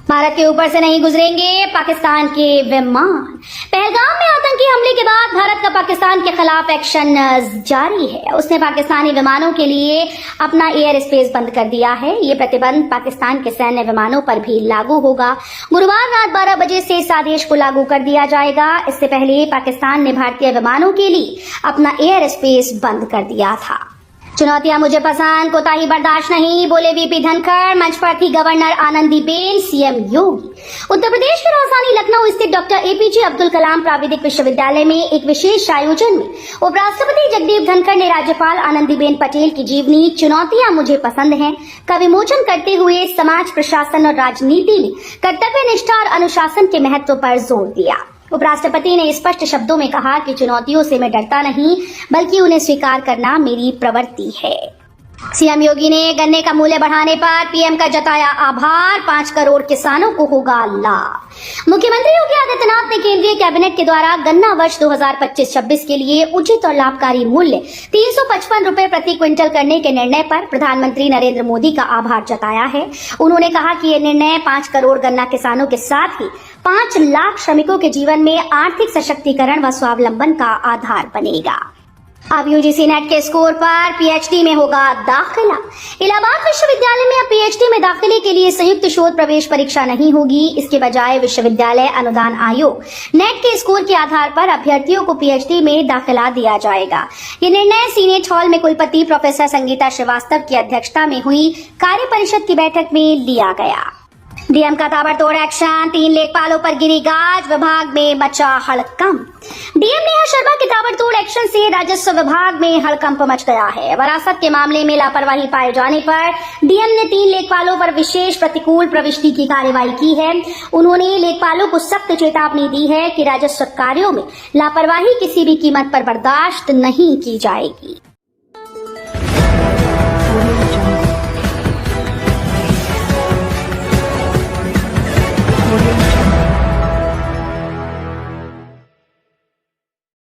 भारत के ऊपर से नहीं गुजरेंगे पाकिस्तान के विमान। पहलगाम में आतंकी हमले के बाद भारत का पाकिस्तान के खिलाफ एक्शन जारी है। उसने पाकिस्तानी विमानों के लिए अपना एयर स्पेस बंद कर दिया है। ये प्रतिबंध पाकिस्तान के सैन्य विमानों पर भी लागू होगा। गुरुवार रात 12 बजे से इस आदेश को लागू कर दिया जाएगा। इससे पहले पाकिस्तान ने भारतीय विमानों के लिए अपना एयर स्पेस बंद कर दिया था। चुनौतियां मुझे पसंद, कोताही बर्दाश्त नहीं, बोले वीपी धनखड़। मंच पर थी गवर्नर आनंदीबेन, सीएम योगी। उत्तर प्रदेश की राजधानी लखनऊ स्थित डॉक्टर एपीजे अब्दुल कलाम प्राविधिक विश्वविद्यालय में एक विशेष आयोजन में उपराष्ट्रपति जगदीप धनखड़ ने राज्यपाल आनंदीबेन पटेल की जीवनी चुनौतियां मुझे पसंद हैं का विमोचन करते हुए समाज, प्रशासन और राजनीति में कर्तव्य निष्ठा और अनुशासन के महत्व पर जोर दिया। उपराष्ट्रपति ने स्पष्ट शब्दों में कहा कि चुनौतियों से मैं डरता नहीं, बल्कि उन्हें स्वीकार करना मेरी प्रवृत्ति है। सीएम योगी ने गन्ने का मूल्य बढ़ाने पर पीएम का जताया आभार। 5 करोड़ किसानों को होगा लाभ। मुख्यमंत्री योगी आदित्यनाथ ने केंद्रीय कैबिनेट के द्वारा गन्ना वर्ष 2025-26 के लिए उचित और लाभकारी मूल्य 355 रुपए प्रति क्विंटल करने के निर्णय पर प्रधानमंत्री नरेंद्र मोदी का आभार जताया है। उन्होंने कहा कि यह निर्णय 5 करोड़ गन्ना किसानों के साथ ही 5 लाख श्रमिकों के जीवन में आर्थिक सशक्तिकरण व स्वावलंबन का आधार बनेगा। अब यूजीसी नेट के स्कोर पर पीएचडी में होगा दाखिला। इलाहाबाद विश्वविद्यालय में अब पीएचडी में दाखिले के लिए संयुक्त शोध प्रवेश परीक्षा नहीं होगी। इसके बजाय विश्वविद्यालय अनुदान आयोग नेट के स्कोर के आधार पर अभ्यर्थियों को पीएचडी में दाखिला दिया जाएगा। ये निर्णय सीनेट हॉल में कुलपति प्रोफेसर संगीता श्रीवास्तव की अध्यक्षता में हुई कार्य परिषद की बैठक में लिया गया। डीएम का ताबड़तोड़ एक्शन, 3 लेखपालों पर गिरी गाज, विभाग में मचा हड़कंप। डीएम नेहा शर्मा के ताबड़तोड़ एक्शन से राजस्व विभाग में हड़कंप मच गया है। वरासत के मामले में लापरवाही पाए जाने पर डीएम ने 3 लेखपालों पर विशेष प्रतिकूल प्रविष्टि की कार्रवाई की है। उन्होंने लेखपालों को सख्त चेतावनी दी है कि राजस्व कार्यों में लापरवाही किसी भी कीमत पर बर्दाश्त नहीं की जाएगी। Audio